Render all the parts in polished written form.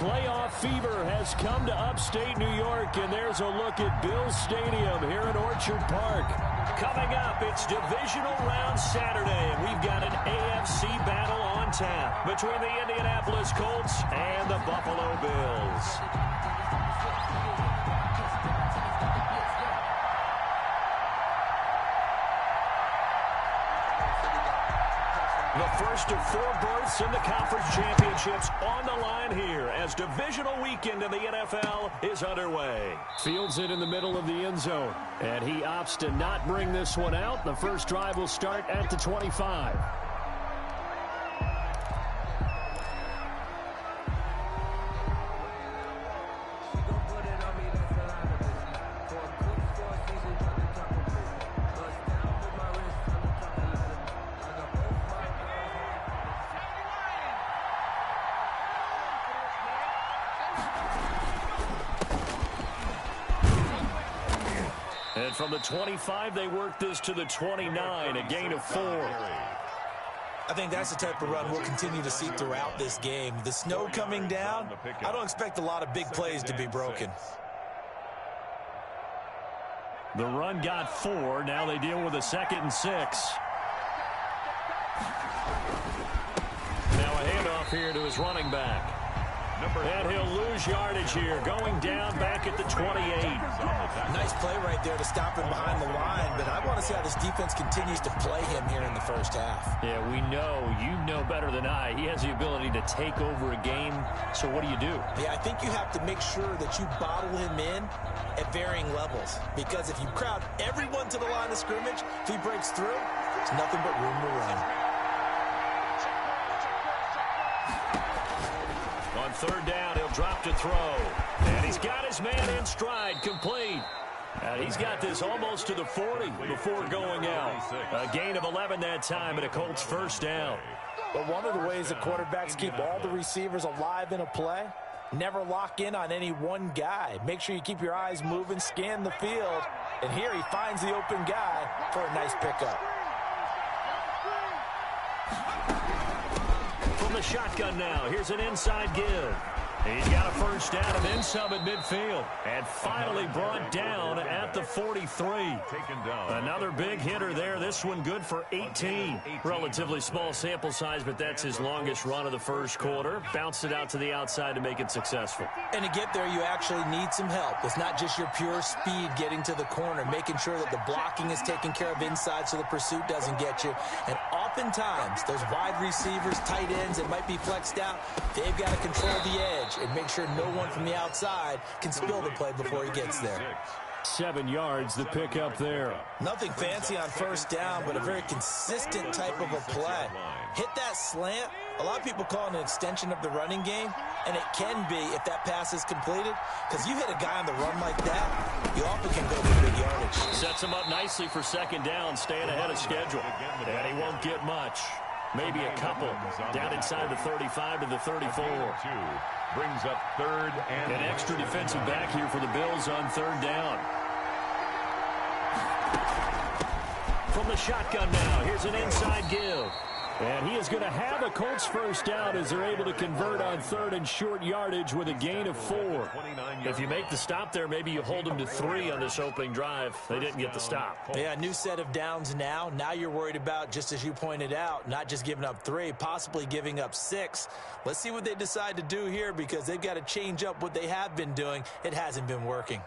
Playoff fever has come to upstate New York, and there's a look at Bills Stadium here in Orchard Park. Coming up, it's Divisional Round Saturday, and we've got an AFC battle on tap between the Indianapolis Colts and the Buffalo Bills. The first of 4 berths in the conference championships on the line here as divisional weekend in the NFL is underway. Fields it in the middle of the end zone, and he opts to not bring this one out. The first drive will start at the 25. And from the 25, they work this to the 29, a gain of 4. I think that's the type of run we'll continue to see throughout this game. The snow coming down, I don't expect a lot of big plays to be broken. The run got 4. Now they deal with a 2nd and 6. Now a handoff here to his running back. And he'll lose yardage here, going down back at the 28. Nice play right there to stop him behind the line, but I want to see how this defense continues to play him here in the first half. Yeah, we know. You know better than I. He has the ability to take over a game, so what do you do? Yeah, I think you have to make sure that you bottle him in at varying levels, because if you crowd everyone to the line of scrimmage, if he breaks through, it's nothing but room to run. On 3rd down, he'll drop to throw. And he's got his man in stride, complete. And he's got this almost to the 40 before going out. A gain of 11 that time and a Colts first down. But one of the ways that quarterbacks keep all the receivers alive in a play, never lock in on any one guy. Make sure you keep your eyes moving, scan the field. And here he finds the open guy for a nice pickup. From the shotgun now, here's an inside give. He's got a first down and then some at midfield. And finally brought down at the 43. Another big hitter there. This one good for 18. Relatively small sample size, but that's his longest run of the first quarter. Bounced it out to the outside to make it successful. And to get there, you actually need some help. It's not just your pure speed getting to the corner, making sure that the blocking is taken care of inside so the pursuit doesn't get you. And oftentimes, those wide receivers, tight ends that might be flexed out, they've got to control the edge and make sure no one from the outside can spill the play before he gets there. 7 yards, the pick up there. Nothing fancy on first down, but a very consistent type of a play. Hit that slant. A lot of people call it an extension of the running game, and it can be if that pass is completed, because you hit a guy on the run like that, you often can go for big yardage. Sets him up nicely for 2nd down, staying ahead of schedule. And he won't get much. Maybe a couple. Down inside the 35 to the 34. Brings up 3rd and an extra defensive back here for the Bills on 3rd down. From the shotgun now, here's an inside give. And he is going to have a Colts first down as they're able to convert on 3rd and short yardage with a gain of 4. If you make the stop there, maybe you hold them to 3 on this opening drive. They didn't get the stop. Yeah, new set of downs now. Now you're worried about, just as you pointed out, not just giving up 3, possibly giving up 6. Let's see what they decide to do here, because they've got to change up what they have been doing. It hasn't been working.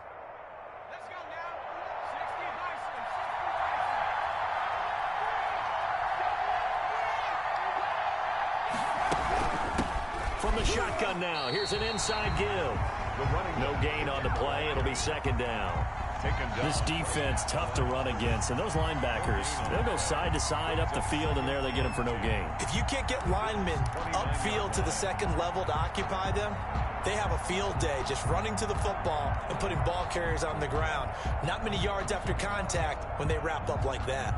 From the shotgun now, here's an inside give. No gain on the play. It'll be 2nd down. This defense, tough to run against. And those linebackers, they'll go side to side up the field, and there they get them for no gain. If you can't get linemen upfield to the 2nd level to occupy them, they have a field day just running to the football and putting ball carriers on the ground. Not many yards after contact when they wrap up like that.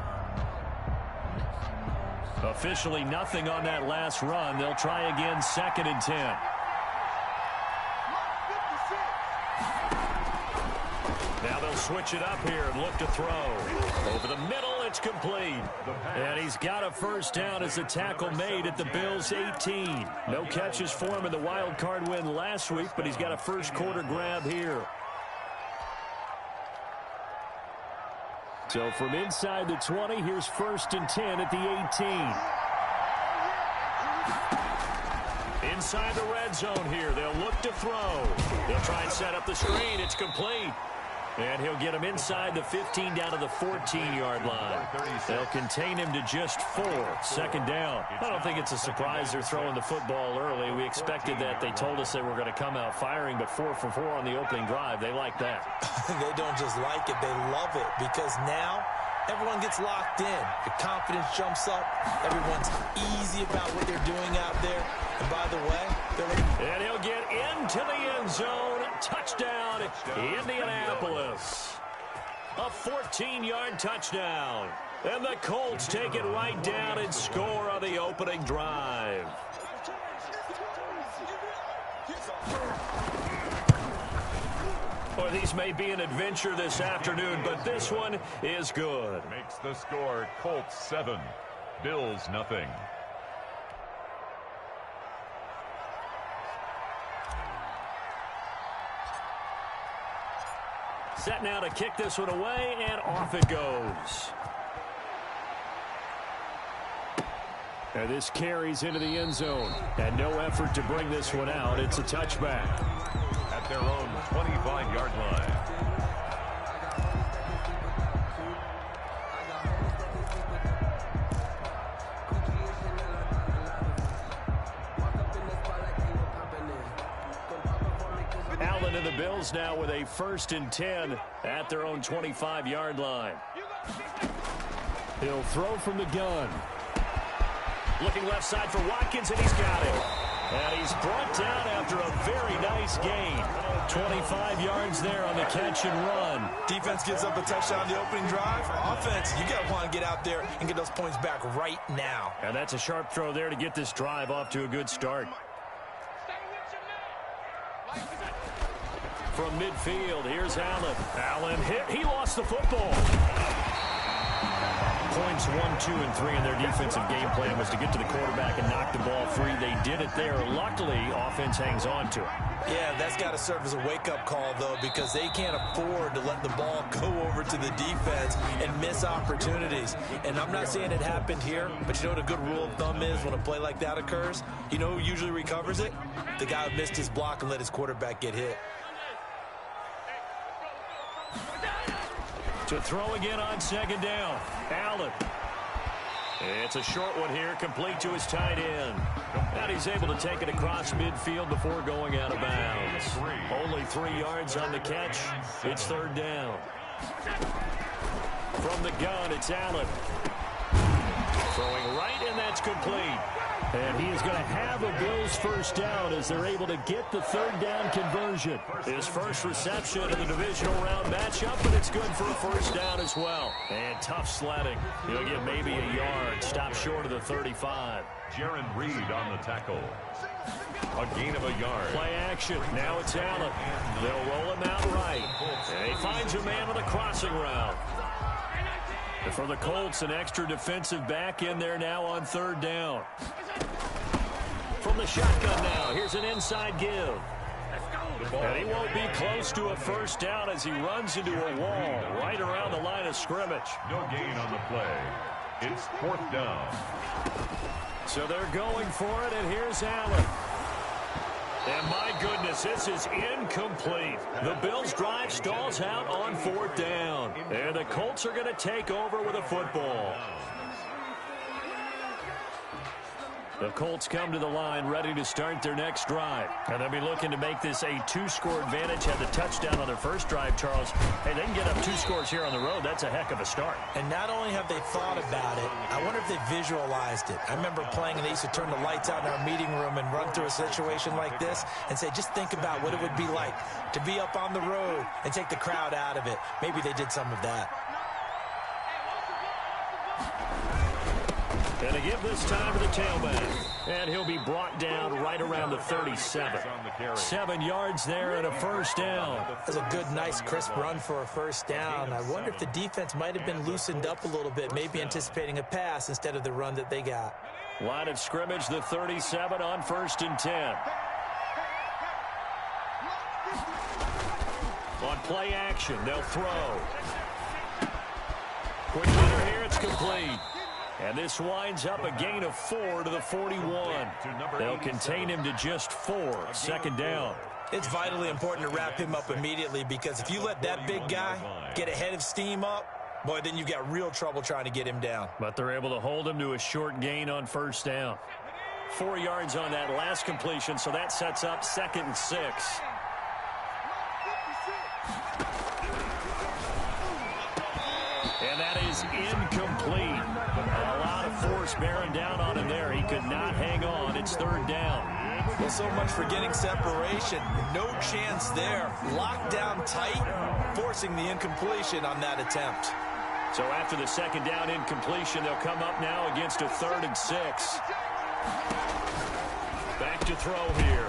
Officially nothing on that last run. They'll try again, 2nd and 10. Now they'll switch it up here and look to throw. Over the middle it's complete. And he's got a first down as the tackle made at the Bills' 18. No catches for him in the wild card win last week, but he's got a first quarter grab here. So from inside the 20, here's 1st and 10 at the 18. Inside the red zone here. They'll look to throw. They'll try and set up the screen. It's complete. And he'll get him inside the 15 down to the 14-yard line. They'll contain him to just 4. 2nd down. I don't think it's a surprise they're throwing the football early. We expected that. They told us they were going to come out firing, but 4 for 4 on the opening drive. They like that. They don't just like it. They love it because now everyone gets locked in. Your confidence jumps up. Everyone's easy about what they're doing out there. And by the way, and he'll get into the end zone. Touchdown, Indianapolis. A 14-yard touchdown. And the Colts take it right down and score on the opening drive. Well, these may be an adventure this afternoon, but this one is good. Makes the score Colts 7, Bills nothing. Set now to kick this one away, and off it goes. And this carries into the end zone. And no effort to bring this one out. It's a touchback. At their own 25-yard line. Allen and the Bills now with a 1st and 10 at their own 25-yard line. He'll throw from the gun. Looking left side for Watkins, and he's got it. And he's brought down after a very nice gain. 25 yards there on the catch and run. Defense gives up a touchdown on the opening drive. Offense, you got to want to get out there and get those points back right now. And that's a sharp throw there to get this drive off to a good start. From midfield, here's Allen. Allen hit. He lost the football. Points 1, 2, and 3 in their defensive game plan was to get to the quarterback and knock the ball free. They did it there. Luckily, offense hangs on to it. Yeah, that's got to serve as a wake-up call, though, because they can't afford to let the ball go over to the defense and miss opportunities. And I'm not saying it happened here, but you know what a good rule of thumb is when a play like that occurs? You know who usually recovers it? The guy who missed his block and let his quarterback get hit. To throw again on 2nd down. Allen. It's a short one here, complete to his tight end. And he's able to take it across midfield before going out of bounds. Only 3 yards on the catch. It's 3rd down. From the gun, it's Allen. Throwing right, and that's complete. And he is going to have a Bills first down as they're able to get the 3rd down conversion. His first reception in the divisional round matchup, but it's good for a first down as well. And tough sledding. He'll get maybe a yard. Stop short of the 35. Jaron Reed on the tackle. A gain of a yard. Play action. Now it's Allen. They'll roll him out right. And he finds a man on the crossing route. And for the Colts, an extra defensive back in there now on 3rd down. From the shotgun now, here's an inside give. And he won't be close to a first down as he runs into a wall right around the line of scrimmage. No gain on the play. It's 4th down. So they're going for it, and here's Allen. And my goodness, this is incomplete. The Bills' drive stalls out on 4th down. And the Colts are going to take over with a football. The Colts come to the line ready to start their next drive. And they'll be looking to make this a 2-score advantage. Had the touchdown on their first drive, Charles. Hey, they can get up 2 scores here on the road. That's a heck of a start. And not only have they thought about it, I wonder if they visualized it. I remember playing and they used to turn the lights out in our meeting room and run through a situation like this and say, just think about what it would be like to be up on the road and take the crowd out of it. Maybe they did some of that. And to give this time to the tailback. And he'll be brought down right around the 37. 7 yards there and a first down. That's a good, nice, crisp run for a first down. I wonder if the defense might have been loosened up a little bit, maybe anticipating a pass instead of the run that they got. Line of scrimmage, the 37 on 1st and 10. On play action, they'll throw. Quick hitter here, it's complete. And this winds up a gain of 4 to the 41. They'll contain him to just 4. Second down. It's vitally important to wrap him up immediately, because if you let that big guy get ahead of steam up, boy, then you've got real trouble trying to get him down. But they're able to hold him to a short gain on first down. 4 yards on that last completion, so that sets up 2nd and 6. And that is incomplete. A lot of force bearing down on him there. He could not hang on. It's 3rd down. Well, so much for getting separation. No chance there. Locked down tight, forcing the incompletion on that attempt. So after the 2nd down incompletion, they'll come up now against a 3rd and 6. Back to throw here.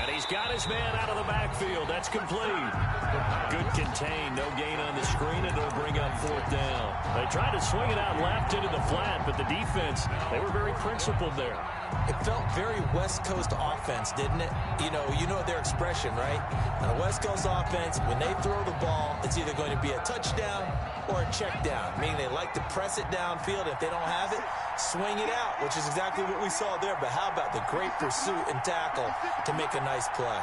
And he's got his man out of the backfield. That's complete. Good contain. No gain on the screen, and it'll bring up 4th down. They tried to swing it out left into the flat, but the defense, they were very principled there. It felt very West Coast offense, didn't it? You know their expression, right? On a West Coast offense, when they throw the ball, it's either going to be a touchdown or a check down, meaning they like to press it downfield. If they don't have it, swing it out, which is exactly what we saw there. But how about the great pursuit and tackle to make a nice play?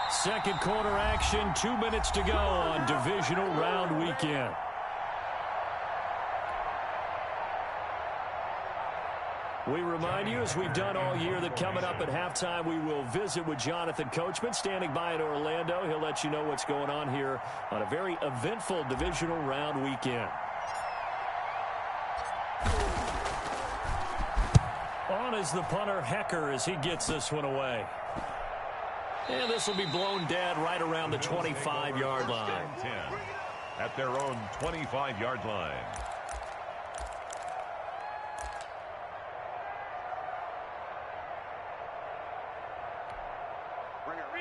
Second quarter action, 2 minutes to go on divisional round weekend. We remind you, as we've done all year, that coming up at halftime, we will visit with Jonathan Coachman, standing by in Orlando. He'll let you know what's going on here on a very eventful divisional round weekend. On is the punter, Hecker, as he gets this one away. And this will be blown dead right around the 25-yard line. 10 at their own 25-yard line.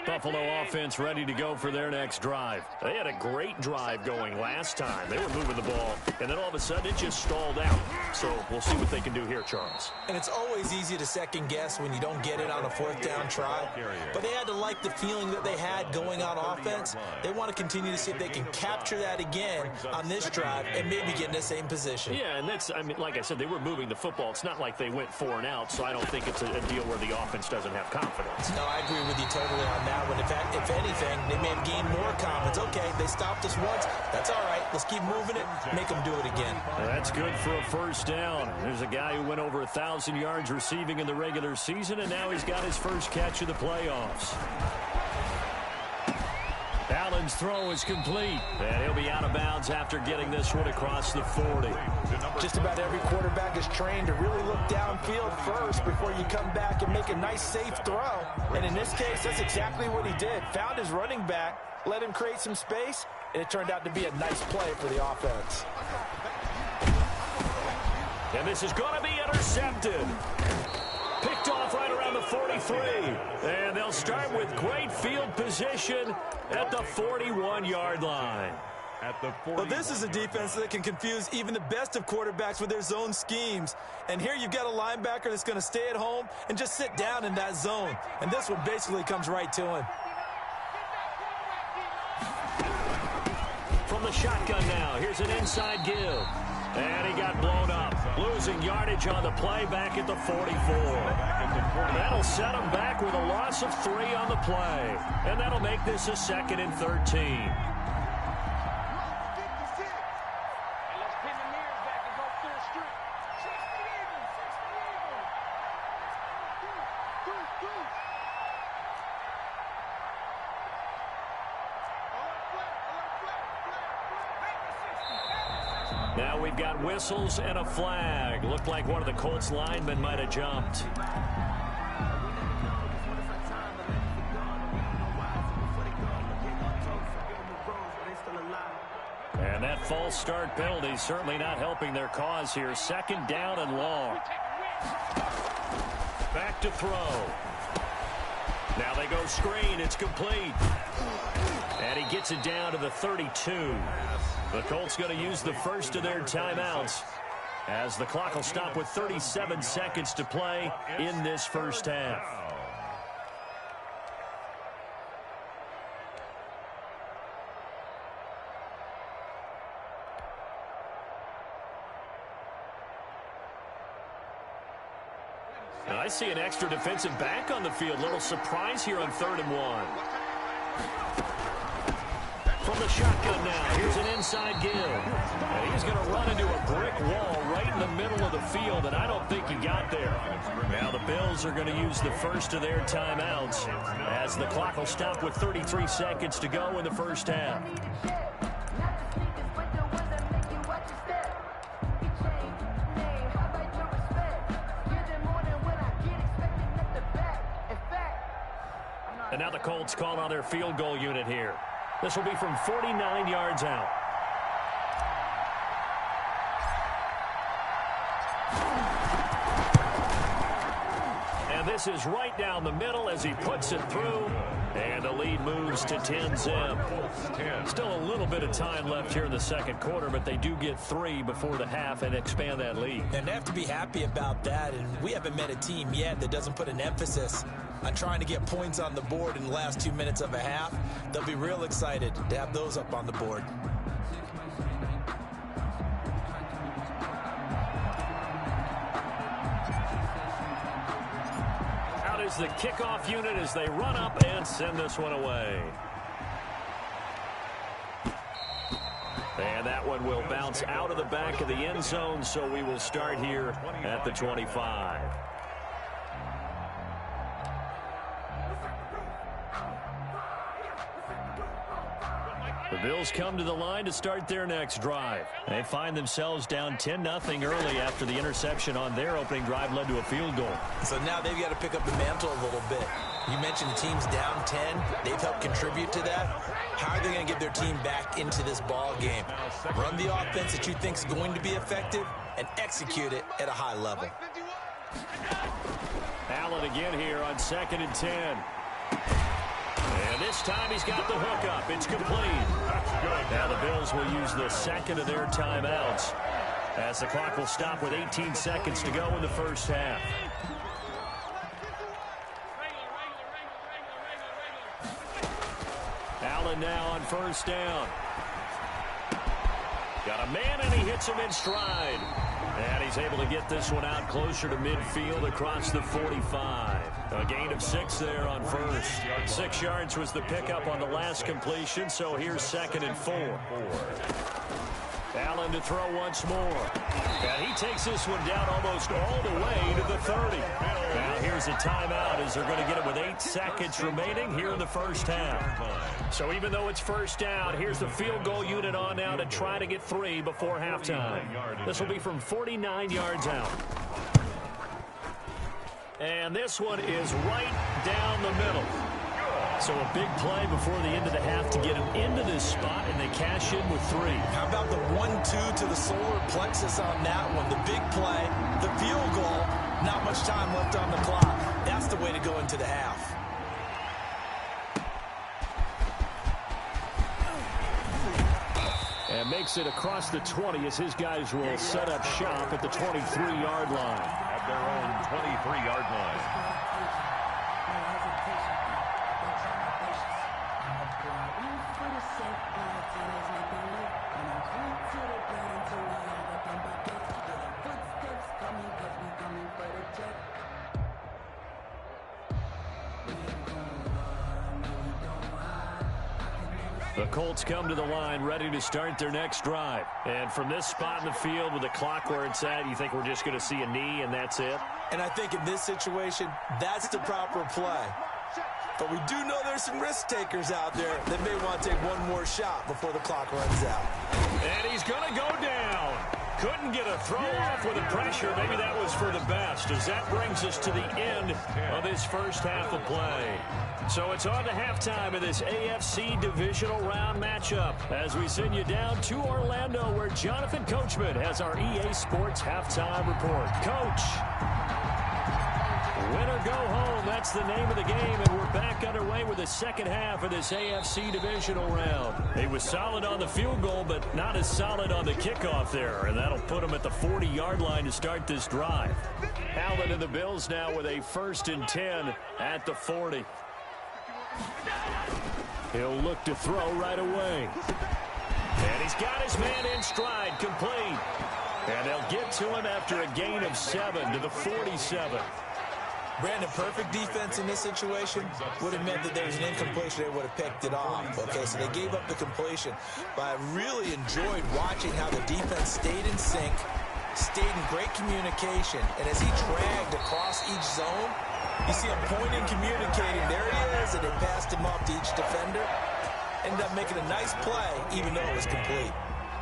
Buffalo offense ready to go for their next drive. They had a great drive going last time. They were moving the ball, and then all of a sudden it just stalled out. So we'll see what they can do here, Charles. And it's always easy to second guess when you don't get it on a 4th down try. But they had to like the feeling that they had going on offense. They want to continue to see if they can capture that again on this drive and maybe get in the same position. Yeah, and that's, I mean, like I said, they were moving the football. It's not like they went 4 and out, so I don't think it's a deal where the offense doesn't have confidence. No, I agree with you totally on that. When in fact, if anything, they may have gained more confidence. Okay, they stopped us once. That's all right. Let's keep moving it. Make them do it again. That's good for a first down. There's a guy who went over 1,000 yards receiving in the regular season, and now he's got his first catch of the playoffs. Allen's throw is complete, and he'll be out of bounds after getting this one across the 40. Just about every quarterback is trained to really look downfield first before you come back and make a nice, safe throw. And in this case, that's exactly what he did. Found his running back, let him create some space, and it turned out to be a nice play for the offense. And this is going to be intercepted. Picked off right around the 43. And they'll start with great field position at the 41-yard line. Well, this is a defense that can confuse even the best of quarterbacks with their zone schemes. And here you've got a linebacker that's going to stay at home and just sit down in that zone. And this one basically comes right to him. From the shotgun now, here's an inside give. And he got blown up, losing yardage on the play back at the 44. That'll set him back with a loss of 3 on the play. And that'll make this a 2nd and 13. Now we've got whistles and a flag. Looked like one of the Colts linemen might have jumped. And that false start penalty certainly not helping their cause here. Second down and long. Back to throw. Now they go screen. It's complete. And he gets it down to the 32. The Colts going to use the first of their timeouts as the clock will stop with 37 seconds to play in this first half. And I see an extra defensive back on the field. Little surprise here on 3rd and 1. From the shotgun now, here's an inside give. And he's going to run into a brick wall right in the middle of the field, and I don't think he got there. Now the Bills are going to use the first of their timeouts as the clock will stop with 33 seconds to go in the first half. And now the Colts call on their field goal unit here. This will be from 49 yards out. And this is right down the middle as he puts it through. And the lead moves to 10-zip. Still a little bit of time left here in the second quarter, but they do get 3 before the half and expand that lead. And they have to be happy about that. And we haven't met a team yet that doesn't put an emphasis on trying to get points on the board in the last 2 minutes of a half. They'll be real excited to have those up on the board. Out is the kickoff unit as they run up and send this one away. And that one will bounce out of the back of the end zone, so we will start here at the 25. The Bills come to the line to start their next drive. They find themselves down 10-0 early after the interception on their opening drive led to a field goal. So now they've got to pick up the mantle a little bit. You mentioned the team's down 10. They've helped contribute to that. How are they going to get their team back into this ball game? Run the offense that you think is going to be effective and execute it at a high level. Allen again here on 2nd and 10. And this time he's got the hook up. It's complete. Now the Bills will use the second of their timeouts as the clock will stop with 18 seconds to go in the first half. Allen now on first down. Got a man and he hits him in stride. And he's able to get this one out closer to midfield across the 45. A gain of 6 there on first. 6 yards was the pickup on the last completion, so here's 2nd and 4. Allen to throw once more. And he takes this one down almost all the way to the 30. Now here's a timeout as they're going to get it with 8 seconds remaining here in the first half. So even though it's first down, here's the field goal unit on now to try to get 3 before halftime. This will be from 49 yards out. And this one is right down the middle. So a big play before the end of the half to get him into this spot, and they cash in with 3. How about the 1-2 to the solar plexus on that one? The big play, the field goal, not much time left on the clock. That's the way to go into the half. And makes it across the 20 as his guys will set up shop at the 23-yard line. At their own 23-yard line. The Colts come to the line ready to start their next drive. And from this spot in the field with the clock where it's at, you think we're just going to see a knee and that's it? And I think in this situation, that's the proper play. But we do know there's some risk takers out there that may want to take one more shot before the clock runs out. And he's going to go down. Couldn't get a throw off with the pressure. Maybe that was for the best, as that brings us to the end of this first half of play. So it's on to halftime of this AFC divisional round matchup as we send you down to Orlando, where Jonathan Coachman has our EA Sports halftime report. Coach, win or go home, that's the name of the game, and we're back underway with the second half of this AFC divisional round. He was solid on the field goal, but not as solid on the kickoff there, and that'll put him at the 40-yard line to start this drive. Allen and the Bills now with a 1st and 10 at the 40. He'll look to throw right away. And he's got his man in stride, complete. And they'll get to him after a gain of 7 to the 47. Brandon, perfect defense in this situation would have meant that there was an incompletion. They would have picked it off. Okay, so they gave up the completion. But I really enjoyed watching how the defense stayed in sync, stayed in great communication. And as he dragged across each zone, you see him pointing, communicating. There he is, and they passed him off to each defender. Ended up making a nice play, even though it was complete.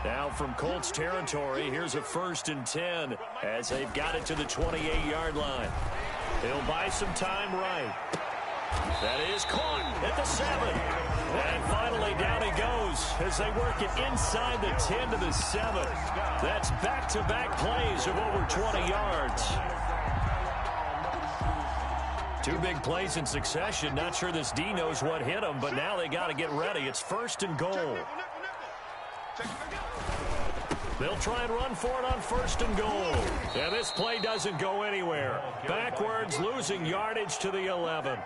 Now from Colts territory, here's a 1st and 10 as they've got it to the 28-yard line. He'll buy some time right. That is caught at the 7. And finally down he goes as they work it inside the 10 to the 7. That's back-to-back plays of over 20 yards. 2 big plays in succession. Not sure this D knows what hit him, but now they got to get ready. It's 1st and goal. They'll try and run for it on 1st and goal. And this play doesn't go anywhere. Backwards, losing yardage to the 11.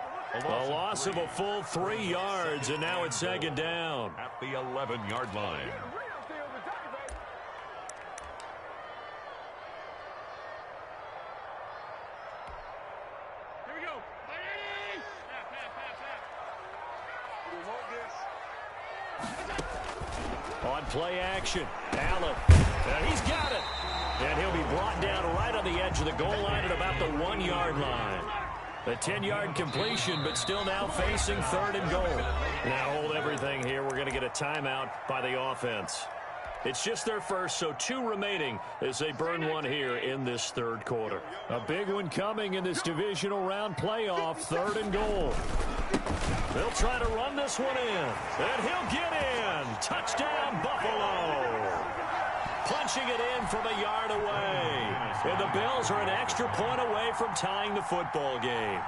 A loss of a full 3 yards, and now it's 2nd down. At the 11-yard line. Here we go. On play action, Allen. He's got it. And he'll be brought down right on the edge of the goal line at about the 1-yard line. A 10-yard completion, but still now facing 3rd and goal. Now hold everything here. We're going to get a timeout by the offense. It's just their first, so 2 remaining as they burn one here in this 3rd quarter. A big one coming in this divisional round playoff, 3rd and goal. They'll try to run this one in, and he'll get in. Touchdown, Buffalo. Punching it in from a yard away. And the Bills are an extra point away from tying the football game.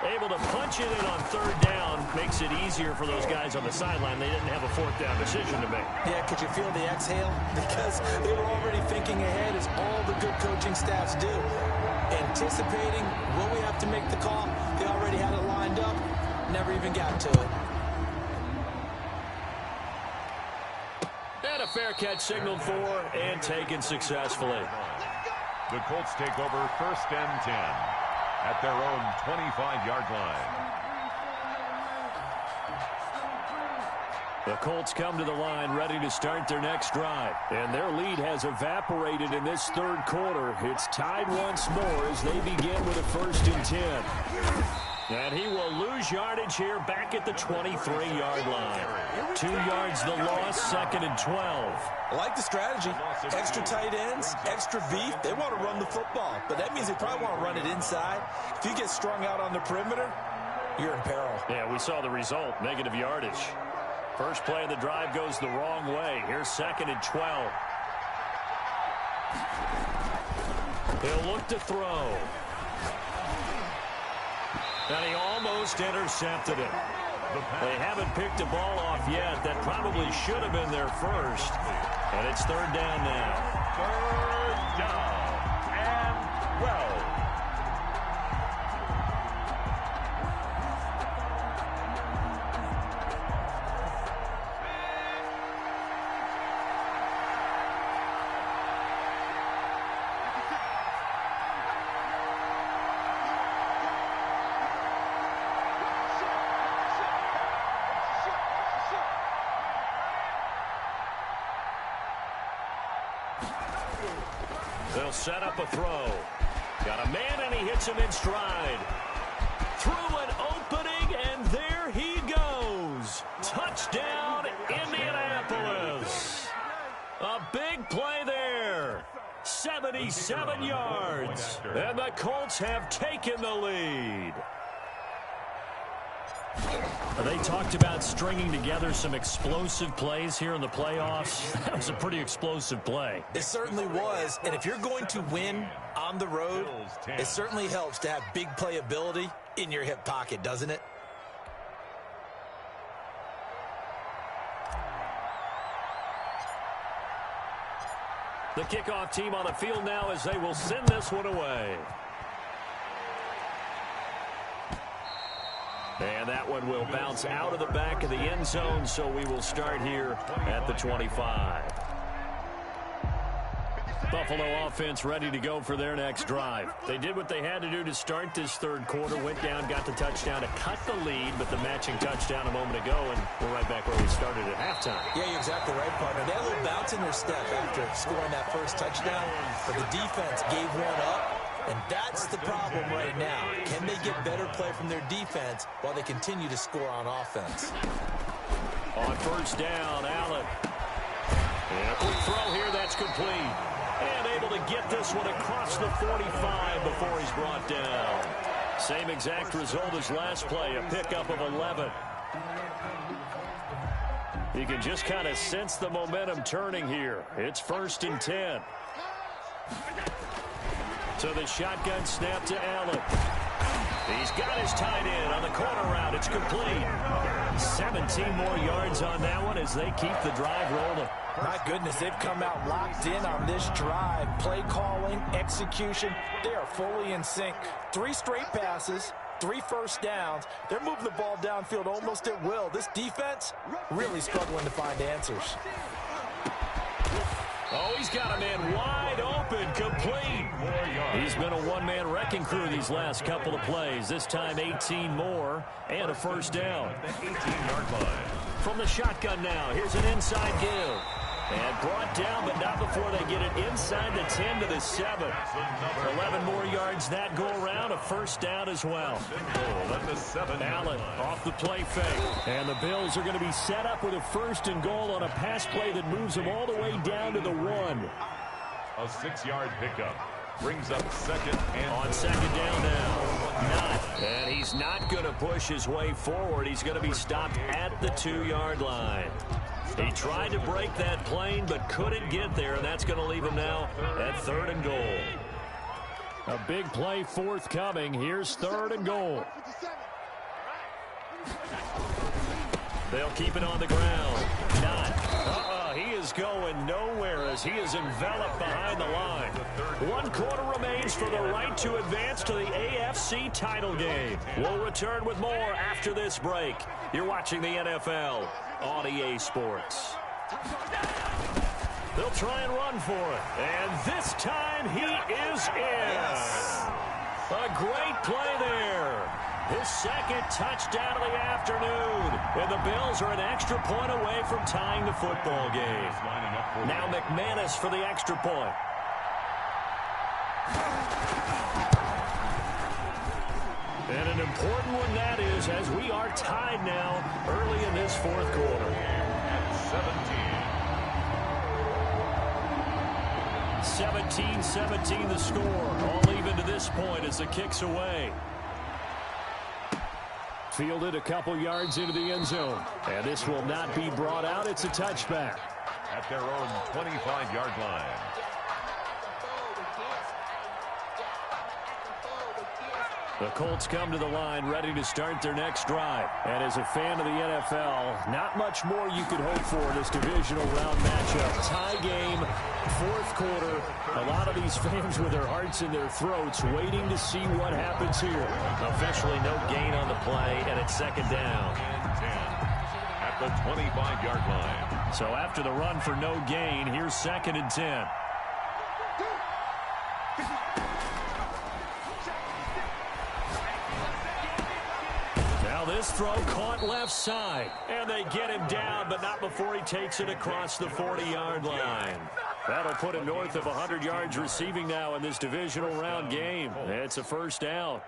Able to punch it in on 3rd down makes it easier for those guys on the sideline. They didn't have a 4th down decision to make. Yeah, could you feel the exhale? Because they were already thinking ahead, as all the good coaching staffs do. Anticipating, will we have to make the call? They already had it lined up. Never even got to it. And a fair catch signaled for and taken successfully. The Colts take over 1st and 10 at their own 25-yard line. The Colts come to the line ready to start their next drive. And their lead has evaporated in this 3rd quarter. It's tied once more as they begin with a 1st and 10. And he will lose yardage here back at the 23-yard line. 2 yards the loss, 2nd and 12. I like the strategy. Extra tight ends, extra beef. They want to run the football, but that means they probably want to run it inside. If you get strung out on the perimeter, you're in peril. Yeah, we saw the result, negative yardage. First play of the drive goes the wrong way. Here's 2nd and 12. He'll look to throw. And he almost intercepted it. They haven't picked a ball off yet. That probably should have been their first. And it's 3rd down now. 3rd down and 12. They'll set up a throw. Got a man, and he hits him in stride. Through an opening, and there he goes. Touchdown, Indianapolis. A big play there 77 yards. And the Colts have taken the lead. They talked about stringing together some explosive plays here in the playoffs. That was a pretty explosive play. It certainly was. And if you're going to win on the road, it certainly helps to have big playability in your hip pocket, doesn't it? The kickoff team on the field now as they will send this one away. And that one will bounce out of the back of the end zone, so we will start here at the 25. Buffalo offense ready to go for their next drive. They did what they had to do to start this third quarter, went down, got the touchdown to cut the lead, but the matching touchdown a moment ago, and we're right back where we started at halftime. Yeah, you're exactly right, partner. They had a little bounce in their step after scoring that first touchdown, but the defense gave one up. And that's the problem right now. Can they get better play from their defense while they continue to score on offense? On first down, Allen. And a quick throw here, that's complete. And able to get this one across the 45 before he's brought down. Same exact result as last play, a pickup of 11. You can just kind of sense the momentum turning here. It's 1st and 10. So the shotgun snap to Allen. He's got his tight end on the corner route. It's complete. 17 more yards on that one as they keep the drive rolling. My goodness, they've come out locked in on this drive. Play calling, execution, they are fully in sync. 3 straight passes, 3 first downs. They're moving the ball downfield almost at will. This defense really struggling to find answers. Oh, he's got a man wide open, complete. He's been a one-man wrecking crew these last couple of plays. This time 18 more and a first down. The 18-yard line. From the shotgun now, here's an inside give. And brought down, but not before they get it inside the 10 to the 7. 11 more yards that go around, a first down as well. Allen off the play fake. And the Bills are going to be set up with a 1st and goal on a pass play that moves them all the way down to the 1. A 6-yard pickup. Brings up 2nd and on 2nd down now. And he's not going to push his way forward. He's going to be stopped at the 2-yard line. He tried to break that plane but couldn't get there, and that's going to leave him now at 3rd and goal. A big play forthcoming. Here's 3rd and goal. They'll keep it on the ground. He is going nowhere as he is enveloped behind the line. 1 quarter remains for the right to advance to the AFC title game. We'll return with more after this break. You're watching the NFL on EA Sports. They'll try and run for it. And this time he is in. A great play there. His 2nd touchdown of the afternoon. And the Bills are an extra point away from tying the football game. Now McManus for the extra point. And an important one that is, as we are tied now early in this 4th quarter. At 17 the score. All even to this point as the kick's away. Fielded a couple yards into the end zone. And this will not be brought out. It's a touchback. At their own 25-yard line. The Colts come to the line ready to start their next drive. And as a fan of the NFL, not much more you could hope for in this divisional round matchup. Tie game, 4th quarter. A lot of these fans with their hearts in their throats waiting to see what happens here. Officially no gain on the play, and it's 2nd down. At the 25-yard line. So after the run for no gain, here's 2nd and 10. This throw caught left side. And they get him down, but not before he takes it across the 40-yard line. That'll put him north of 100 yards receiving now in this divisional round game. It's a first down.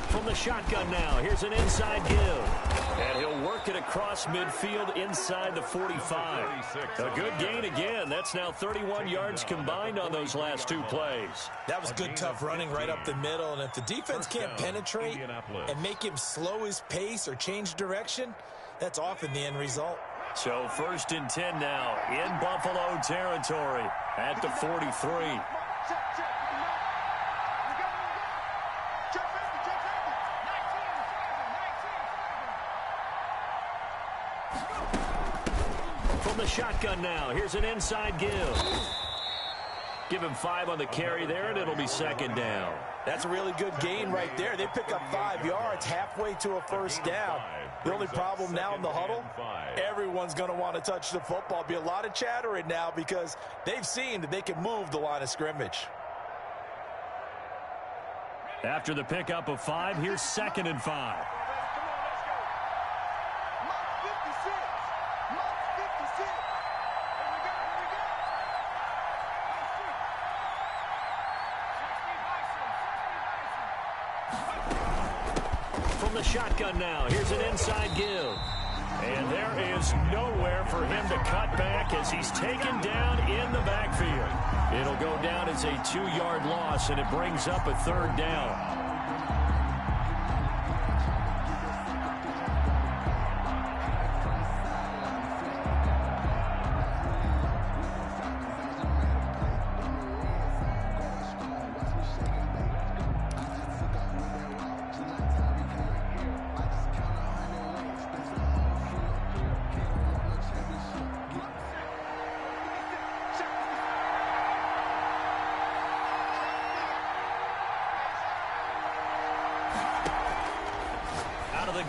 From the shotgun now, here's an inside give. And he'll work it across midfield inside the 45. A good gain again. That's now 31 yards combined on those last two plays. That was good, tough running right up the middle. And if the defense can't penetrate and make him slow his pace or change direction, that's often the end result. So 1st and 10 now in Buffalo territory at the 43. From the shotgun now, here's an inside give. Give him 5 on the carry there, and it'll be 2nd down. That's a really good gain right there. They pick up 5 yards halfway to a 1st down. The only problem now in the huddle, everyone's going to want to touch the football. Be a lot of chattering now because they've seen that they can move the line of scrimmage. After the pickup of 5, here's 2nd and 5. From the shotgun now, here's an inside give. And there is nowhere for him to cut back as he's taken down in the backfield. It'll go down as a 2-yard loss, and it brings up a 3rd down.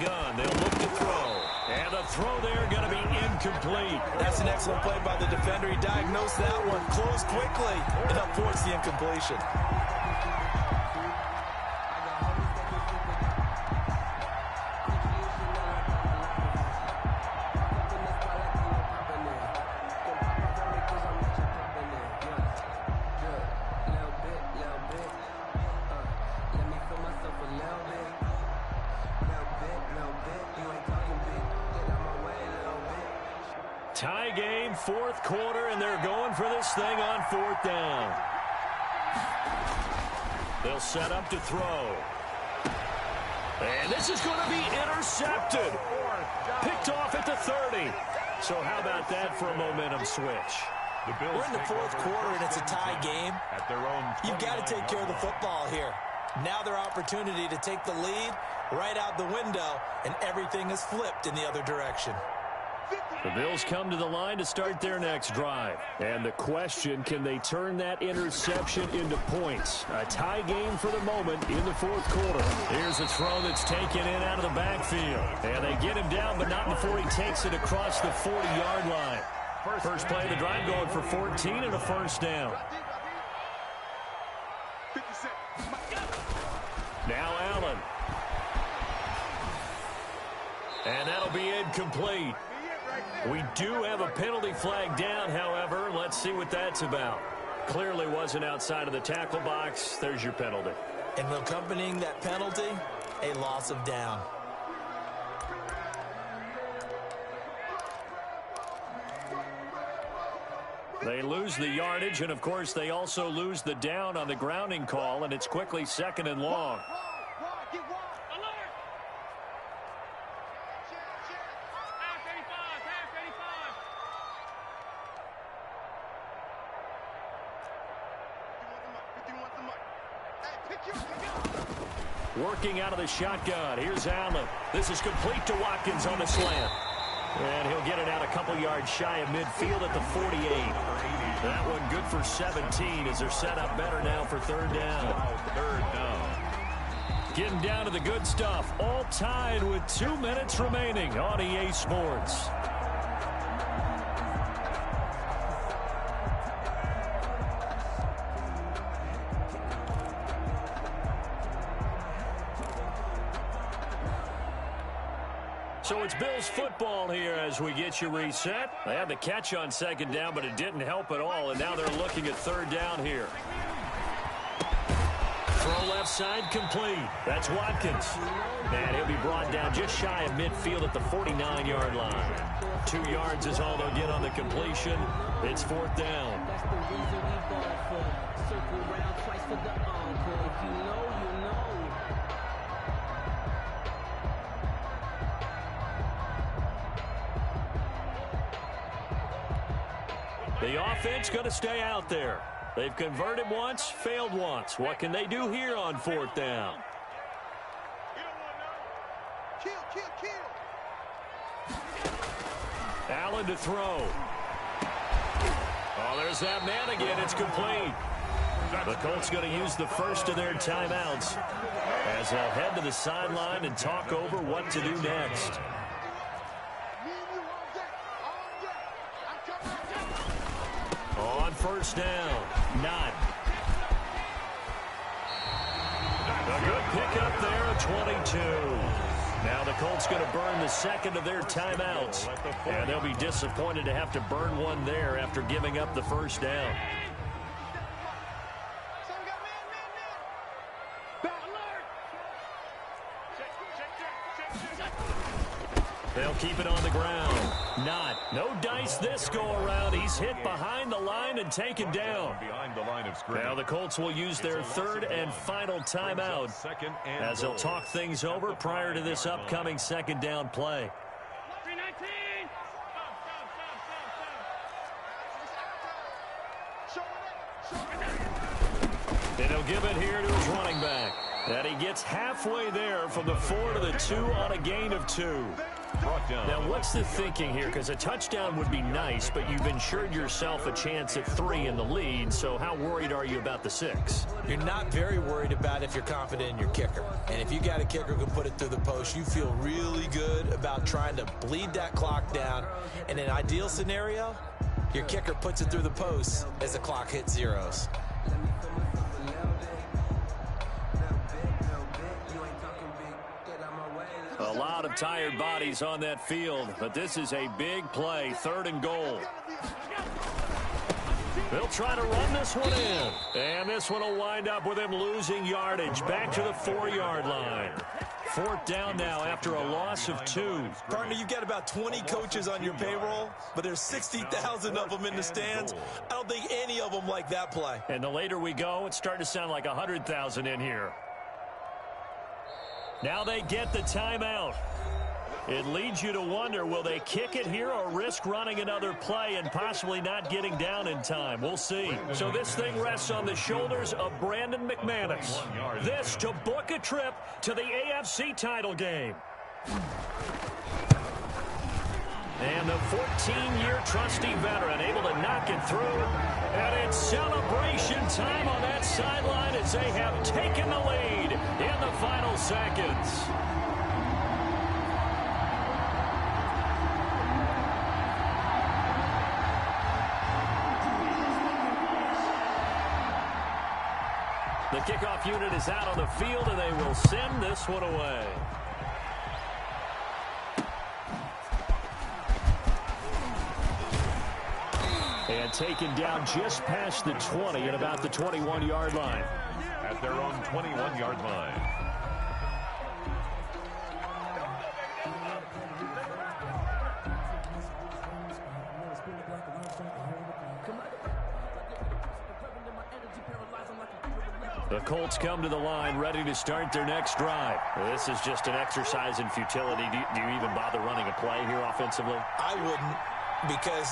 Gun. They'll look to throw. And the throw there going to be incomplete. That's an excellent play by the defender. He diagnosed that one, closed quickly, and up towards the incompletion. Tie game, 4th quarter, and they're going for this thing on 4th down. They'll set up to throw. And this is going to be intercepted. Picked off at the 30. So how about that for a momentum switch? We're in the 4th quarter, and it's a tie game. You've got to take care of the football here. Now their opportunity to take the lead right out the window, and everything is flipped in the other direction. The Bills come to the line to start their next drive. And the question, can they turn that interception into points? A tie game for the moment in the 4th quarter. Here's a throw that's taken in out of the backfield. And they get him down, but not before he takes it across the 40-yard line. First play of the drive going for 14 and a 1st down. Now Allen. And that'll be incomplete. We do have a penalty flag down, however. Let's see what that's about. Clearly wasn't outside of the tackle box. There's your penalty. And accompanying that penalty, a loss of down. They lose the yardage, and, of course, they also lose the down on the grounding call, and it's quickly 2nd and long. Working out of the shotgun. Here's Allen. This is complete to Watkins on the slant. And he'll get it out a couple yards shy of midfield at the 48. That one good for 17 as they're set up better now for 3rd down. Getting down to the good stuff. All tied with 2 minutes remaining on EA Sports. So it's Bills football here as we get you reset. They had the catch on second down, but it didn't help at all, and now they're looking at third down here. Throw left side complete. That's Watkins. And he'll be brought down just shy of midfield at the 49-yard line. 2 yards is all they'll get on the completion. It's fourth down. That's the reason we ball for. Circle round twice for the encore. If you know, you know. The offense going to stay out there. They've converted once, failed once. What can they do here on fourth down? Allen to throw. Oh, there's that man again. It's complete. The Colts going to use the first of their timeouts as they'll head to the sideline and talk over what to do next. On first down, not. A good pickup there at 22. Now the Colts going to burn the second of their timeouts. And they'll be disappointed to have to burn one there after giving up the first down. They'll keep it on the ground. Not. No dice this go-around. He's hit behind the line and taken down. Now the Colts will use their third and final timeout as they'll talk things over prior to this upcoming second down play. And he'll give it here to his running back. And he gets halfway there from the 4 to the 2 on a gain of 2. Now, what's the thinking here? Because a touchdown would be nice, but you've ensured yourself a chance at 3 in the lead, so how worried are you about the 6? You're not very worried about if you're confident in your kicker. And if you got a kicker who can put it through the post, you feel really good about trying to bleed that clock down. In an ideal scenario, your kicker puts it through the post as the clock hits zeros. A lot of tired bodies on that field, but this is a big play, 3rd and goal. They'll try to run this one in. And this one will wind up with him losing yardage back to the 4-yard line. Fourth down now after a loss of 2. Partner, you've got about 20 coaches on your payroll, but there's 60,000 of them in the stands. I don't think any of them like that play. And the later we go, it's starting to sound like 100,000 in here. Now they get the timeout. It leads you to wonder, will they kick it here or risk running another play and possibly not getting down in time? We'll see. So this thing rests on the shoulders of Brandon McManus. This to book a trip to the AFC title game. And the 14-year trusty veteran able to knock it through. And it's celebration time on that sideline as they have taken the lead in the final seconds. The kickoff unit is out on the field, and they will send this one away. And taken down just past the 20 at about the 21-yard line. At their own 21-yard line. The Colts come to the line ready to start their next drive. This is just an exercise in futility. Do you even bother running a play here offensively? I wouldn't, because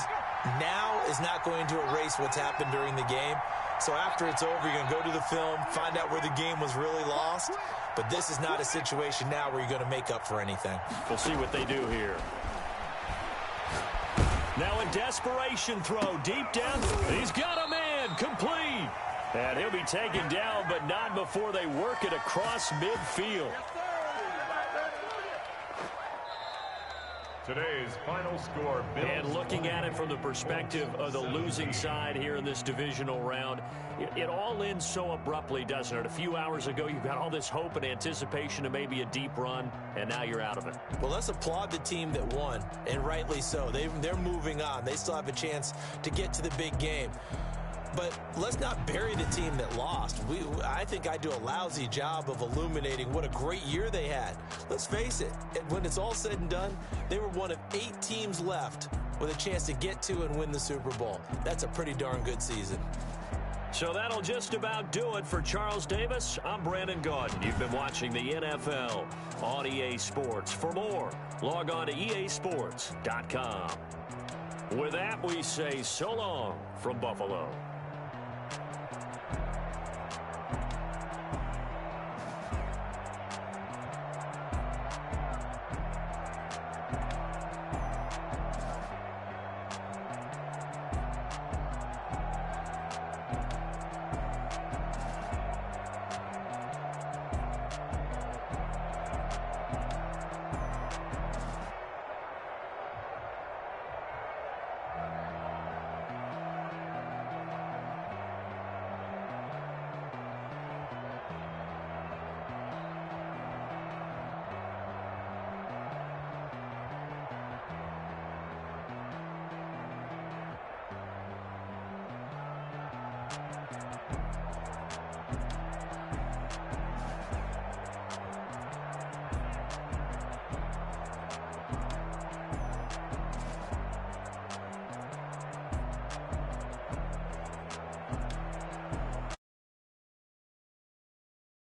now is not going to erase what's happened during the game. So after it's over, you're going to go to the film, find out where the game was really lost. But this is not a situation now where you're going to make up for anything. We'll see what they do here. Now a desperation throw deep down. He's got a man, complete. And he'll be taken down, but not before they work it across midfield. Today's final score. And looking at it from the perspective of the losing side here in this divisional round, it all ends so abruptly, doesn't it? A few hours ago, you got all this hope and anticipation of maybe a deep run, and now you're out of it. Well, let's applaud the team that won, and rightly so. They're moving on. They still have a chance to get to the big game. But let's not bury the team that lost. I think I do a lousy job of illuminating what a great year they had. Let's face it, when it's all said and done, they were one of 8 teams left with a chance to get to and win the Super Bowl. That's a pretty darn good season. So that'll just about do it for Charles Davis. I'm Brandon Gaudin. You've been watching the NFL on EA Sports. For more, log on to easports.com. With that, we say so long from Buffalo.